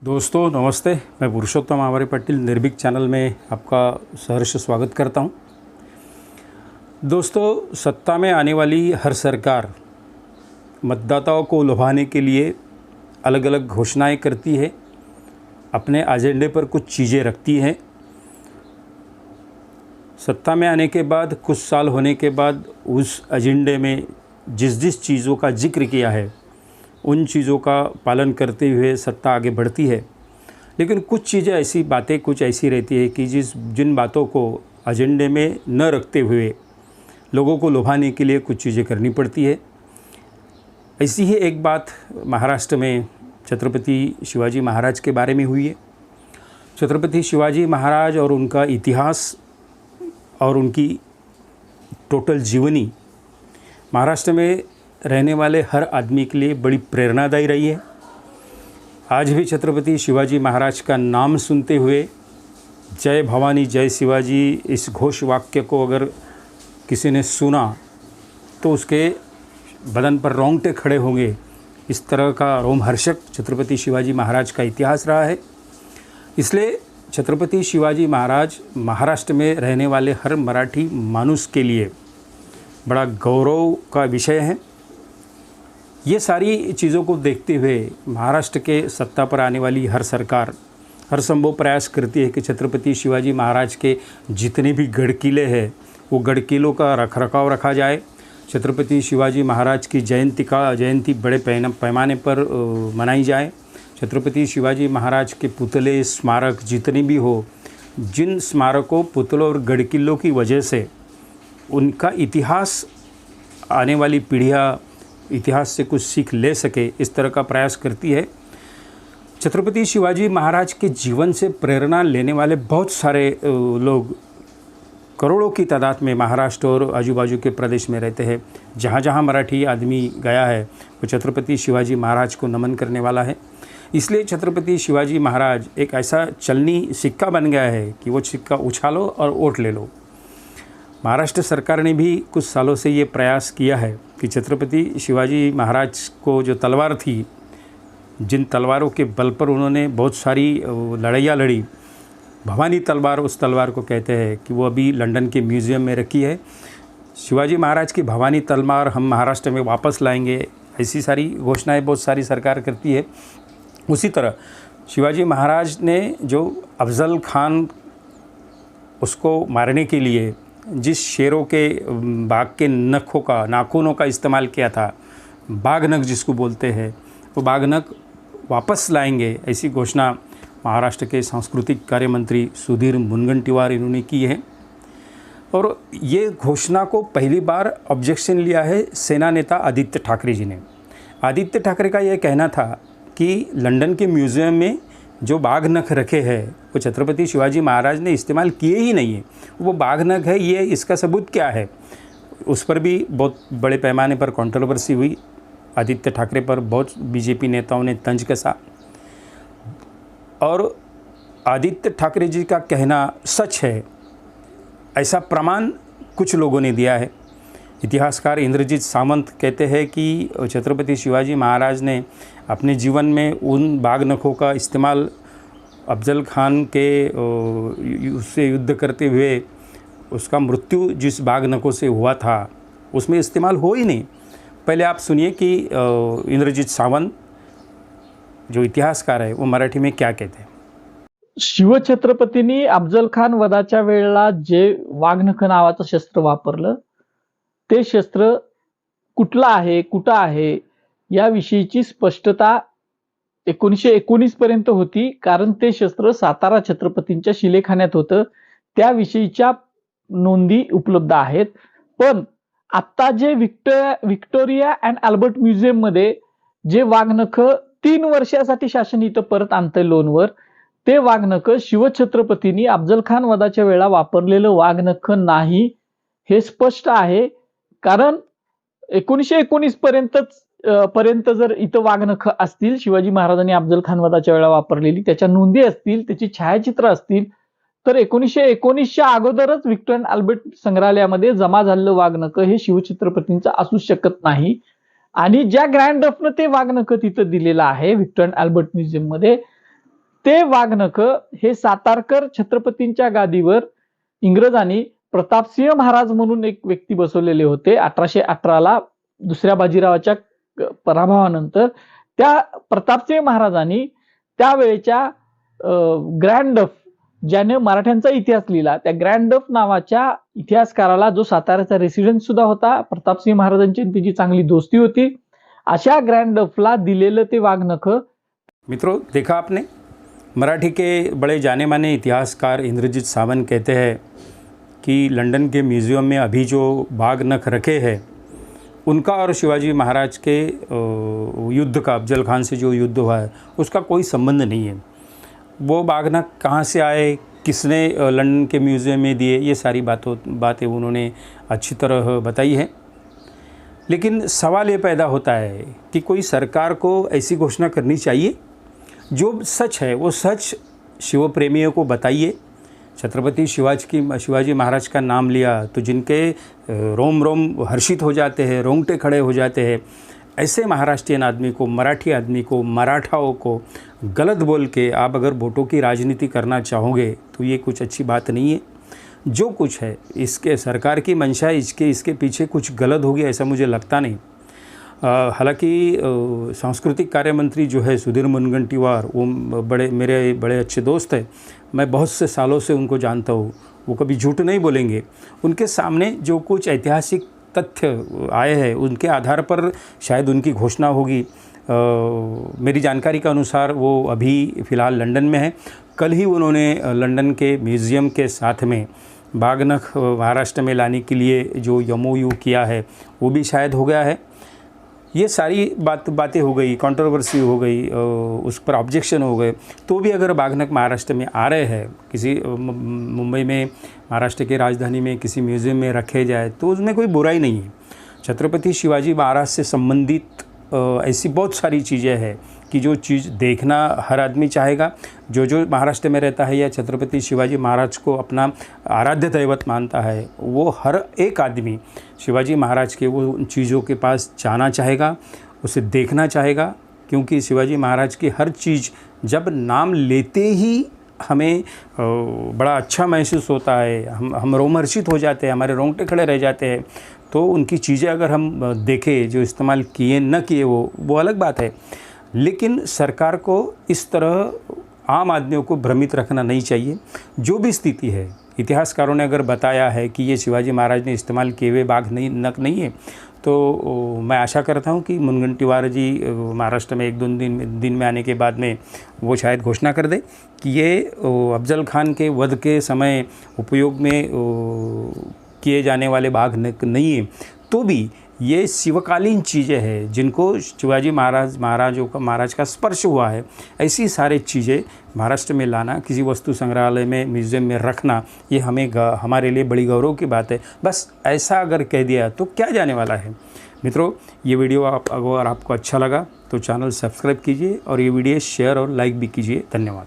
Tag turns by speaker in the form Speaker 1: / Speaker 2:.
Speaker 1: दोस्तों नमस्ते, मैं पुरुषोत्तम आवारे पाटिल निर्भीक चैनल में आपका सहर्ष स्वागत करता हूं। दोस्तों, सत्ता में आने वाली हर सरकार मतदाताओं को लुभाने के लिए अलग अलग घोषणाएं करती है, अपने एजेंडे पर कुछ चीज़ें रखती है। सत्ता में आने के बाद कुछ साल होने के बाद उस एजेंडे में जिस जिस चीज़ों का जिक्र किया है उन चीज़ों का पालन करते हुए सत्ता आगे बढ़ती है। लेकिन कुछ चीज़ें ऐसी बातें कुछ ऐसी रहती है कि जिन बातों को एजेंडे में न रखते हुए लोगों को लुभाने के लिए कुछ चीज़ें करनी पड़ती है। ऐसी ही एक बात महाराष्ट्र में छत्रपति शिवाजी महाराज के बारे में हुई है। छत्रपति शिवाजी महाराज और उनका इतिहास और उनकी टोटल जीवनी महाराष्ट्र में रहने वाले हर आदमी के लिए बड़ी प्रेरणादायी रही है। आज भी छत्रपति शिवाजी महाराज का नाम सुनते हुए जय भवानी जय शिवाजी इस घोष वाक्य को अगर किसी ने सुना तो उसके बदन पर रोंगटे खड़े होंगे। इस तरह का रोमहर्षक छत्रपति शिवाजी महाराज का इतिहास रहा है। इसलिए छत्रपति शिवाजी महाराज महाराष्ट्र में रहने वाले हर मराठी मानुस के लिए बड़ा गौरव का विषय है। ये सारी चीज़ों को देखते हुए महाराष्ट्र के सत्ता पर आने वाली हर सरकार हर संभव प्रयास करती है कि छत्रपति शिवाजी महाराज के जितने भी गढ़ किले हैं वो गढ़ किलों का रखरखाव रखा जाए। छत्रपति शिवाजी महाराज की जयंती बड़े पैमाने पर मनाई जाए। छत्रपति शिवाजी महाराज के पुतले स्मारक जितने भी हो, जिन स्मारकों पुतलों और गढ़ किलों की वजह से उनका इतिहास आने वाली पीढ़ियाँ इतिहास से कुछ सीख ले सके, इस तरह का प्रयास करती है। छत्रपति शिवाजी महाराज के जीवन से प्रेरणा लेने वाले बहुत सारे लोग करोड़ों की तादाद में महाराष्ट्र और आजू बाजू के प्रदेश में रहते हैं। जहाँ जहाँ मराठी आदमी गया है वो छत्रपति शिवाजी महाराज को नमन करने वाला है। इसलिए छत्रपति शिवाजी महाराज एक ऐसा चलनी सिक्का बन गया है कि वो सिक्का उछालो और वोट ले लो। महाराष्ट्र सरकार ने भी कुछ सालों से ये प्रयास किया है कि छत्रपति शिवाजी महाराज को जो तलवार थी, जिन तलवारों के बल पर उन्होंने बहुत सारी लड़ाइयाँ लड़ी, भवानी तलवार उस तलवार को कहते हैं कि वो अभी लंदन के म्यूज़ियम में रखी है। शिवाजी महाराज की भवानी तलवार हम महाराष्ट्र में वापस लाएंगे, ऐसी सारी घोषणाएं बहुत सारी सरकार करती है। उसी तरह शिवाजी महाराज ने जो अफजल खान उसको मारने के लिए जिस शेरों के बाघ के नाखूनों का इस्तेमाल किया था, बाघ नख जिसको बोलते हैं, वो बाघ नख वापस लाएंगे, ऐसी घोषणा महाराष्ट्र के सांस्कृतिक कार्य मंत्री सुधीर मुनगंटीवार इन्होंने की है। और ये घोषणा को पहली बार ऑब्जेक्शन लिया है सेना नेता आदित्य ठाकरे जी ने। आदित्य ठाकरे का यह कहना था कि लंदन के म्यूज़ियम में जो बाघ नख रखे हैं वो छत्रपति शिवाजी महाराज ने इस्तेमाल किए ही नहीं है, वो बाघ नख है, ये इसका सबूत क्या है। उस पर भी बहुत बड़े पैमाने पर कंट्रोवर्सी हुई। आदित्य ठाकरे पर बहुत बीजेपी नेताओं ने तंज कसा और आदित्य ठाकरे जी का कहना सच है ऐसा प्रमाण कुछ लोगों ने दिया है। इतिहासकार इंद्रजीत सावंत कहते हैं कि छत्रपति शिवाजी महाराज ने अपने जीवन में उन बाघ नखों का इस्तेमाल अफजल खान के उससे युद्ध करते हुए उसका मृत्यु जिस बाघ नखों से हुआ था उसमें इस्तेमाल हो ही नहीं। पहले आप सुनिए कि इंद्रजीत सावंत जो इतिहासकार है वो मराठी में क्या कहते हैं।
Speaker 2: शिवछत्रपतींनी अफजल खान वधाच्या वेळेला जे वाघनख नावाचं शस्त्र वापरलं ते शस्त्र कुठलं आहे, कुठं आहे याविषयीची स्पष्टता 1919 पर्यंत होती, कारण ते शस्त्र सातारा छत्रपतींच्या शिलेखान्यात होतं, त्याविषयीच्या नोंदी उपलब्ध आहेत। पण आता जे व्हिक्टोरिया अँड अल्बर्ट म्युझियम मध्ये जे वाघनख 3 वर्षासाठी शासन इथं परत आणतंय लोनवर, ते वाघनख शिवछत्रपतींनी अफजल खान वधाच्या वेळेला वापरलेलं वाघनख नाही हे स्पष्ट आहे। कारण 1919 पर्यंत जर इथं वाघनख असतील शिवाजी महाराजांनी अफजल खान वधाच्या वेळेला वापरलेली, त्याच्या नोंदी असतील, त्याची छायाचित्र असतील, तर 1919च्या अगोदरच व्हिक्टोरिया अँड अल्बर्ट संग्रहालयामध्ये जमा झालेलं वाघनख हे शिवछत्रपतींचं असू शकत नाही। आणि ज्या ग्रँड रफनं ते वाघनख तिथं दिलेलं आहे व्हिक्टोरिया अँड अल्बर्ट म्युझियम मध्ये, ते वाघनख हे सातारकर छत्रपतींच्या गादीवर इंग्रजांनी प्रतापसिंह महाराज म्हणून एक व्यक्ती बसवलेले होते 1818ला दुसऱ्या बाजीरावाच्या पराभवानंतर. त्या प्रतापसिंह महाराजांनी त्यावेळेच्या ग्रँड डफ ज्याने मराठ्यांचा इतिहास लिहिला त्या ग्रँड डफ नावाच्या इतिहासकाराला, जो साताऱ्याचा रेसिडेंट सुद्धा होता, प्रतापसिंह महाराजांची त्याची चांगली दोस्ती होती, अशा ग्रँड डफला दिलेलं ते वाघनख.
Speaker 1: मित्रों, देखा आपने, मराठी के बड़े जाने माने इतिहासकार इंद्रजीत सावंत कहते हैं कि लंदन के म्यूज़ियम में अभी जो बाघ नख रखे हैं उनका और शिवाजी महाराज के युद्ध का, अफजल खान से जो युद्ध हुआ है उसका कोई संबंध नहीं है. वो बाघ नख कहाँ से आए, किसने लंदन के म्यूज़ियम में दिए, ये सारी बातें उन्होंने अच्छी तरह बताई है. लेकिन सवाल ये पैदा होता है कि कोई सरकार को ऐसी घोषणा करनी चाहिए, जो सच है वो सच शिव प्रेमियों को बताइए. छत्रपति शिवाजी महाराज का नाम लिया तो जिनके रोम रोम हर्षित हो जाते हैं, रोंगटे खड़े हो जाते हैं, ऐसे महाराष्ट्रियन आदमी को, मराठी आदमी को, मराठाओं को गलत बोल के आप अगर वोटों की राजनीति करना चाहोगे तो ये कुछ अच्छी बात नहीं है. जो कुछ है इसके सरकार की मंशा है, इसके पीछे कुछ गलत होगी ऐसा मुझे लगता नहीं. हालांकि सांस्कृतिक कार्य मंत्री जो है सुधीर मुनगंटीवार, वो मेरे बड़े अच्छे दोस्त हैं. मैं बहुत से सालों से उनको जानता हूँ, वो कभी झूठ नहीं बोलेंगे. उनके सामने जो कुछ ऐतिहासिक तथ्य आए हैं उनके आधार पर शायद उनकी घोषणा होगी. मेरी जानकारी के अनुसार वो अभी फ़िलहाल लंदन में है. कल ही उन्होंने लंदन के म्यूज़ियम के साथ में बाघनख महाराष्ट्र में लाने के लिए जो MOU किया है वो भी शायद हो गया है. ये सारी बातें हो गई, कंट्रोवर्सी हो गई, उस पर ऑब्जेक्शन हो गए, तो भी अगर बाघनख महाराष्ट्र में आ रहे हैं, किसी मुंबई में, महाराष्ट्र की राजधानी में किसी म्यूज़ियम में रखे जाए तो उसमें कोई बुराई नहीं है. छत्रपति शिवाजी महाराज से संबंधित ऐसी बहुत सारी चीज़ें हैं कि जो चीज़ देखना हर आदमी चाहेगा. जो महाराष्ट्र में रहता है या छत्रपति शिवाजी महाराज को अपना आराध्य दैवत मानता है, वो हर एक आदमी शिवाजी महाराज के वो चीज़ों के पास जाना चाहेगा, उसे देखना चाहेगा. क्योंकि शिवाजी महाराज की हर चीज़ जब नाम लेते ही हमें बड़ा अच्छा महसूस होता है, हम रोमहर्षित हो जाते हैं, हमारे रोंगटे खड़े रह जाते हैं. तो उनकी चीज़ें अगर हम देखें, जो इस्तेमाल किए न किए वो अलग बात है. लेकिन सरकार को इस तरह आम आदमियों को भ्रमित रखना नहीं चाहिए. जो भी स्थिति है, इतिहासकारों ने अगर बताया है कि ये शिवाजी महाराज ने इस्तेमाल किए हुए बाघ नख नहीं है, तो मैं आशा करता हूँ कि मुनगंटीवार जी महाराष्ट्र में 1-2 दिन में आने के बाद में वो शायद घोषणा कर दे कि ये अफजल खान के वध के समय उपयोग में किए जाने वाले बाघ नख नहीं है. तो भी ये शिवकालीन चीज़ें हैं जिनको शिवाजी महाराज का स्पर्श हुआ है. ऐसी सारी चीज़ें महाराष्ट्र में लाना, किसी वस्तु संग्रहालय में, म्यूज़ियम में रखना, ये हमारे लिए बड़ी गौरव की बात है. बस ऐसा अगर कह दिया तो क्या जाने वाला है. मित्रों, ये वीडियो अगर आपको अच्छा लगा तो चैनल सब्सक्राइब कीजिए और ये वीडियो शेयर और लाइक भी कीजिए. धन्यवाद.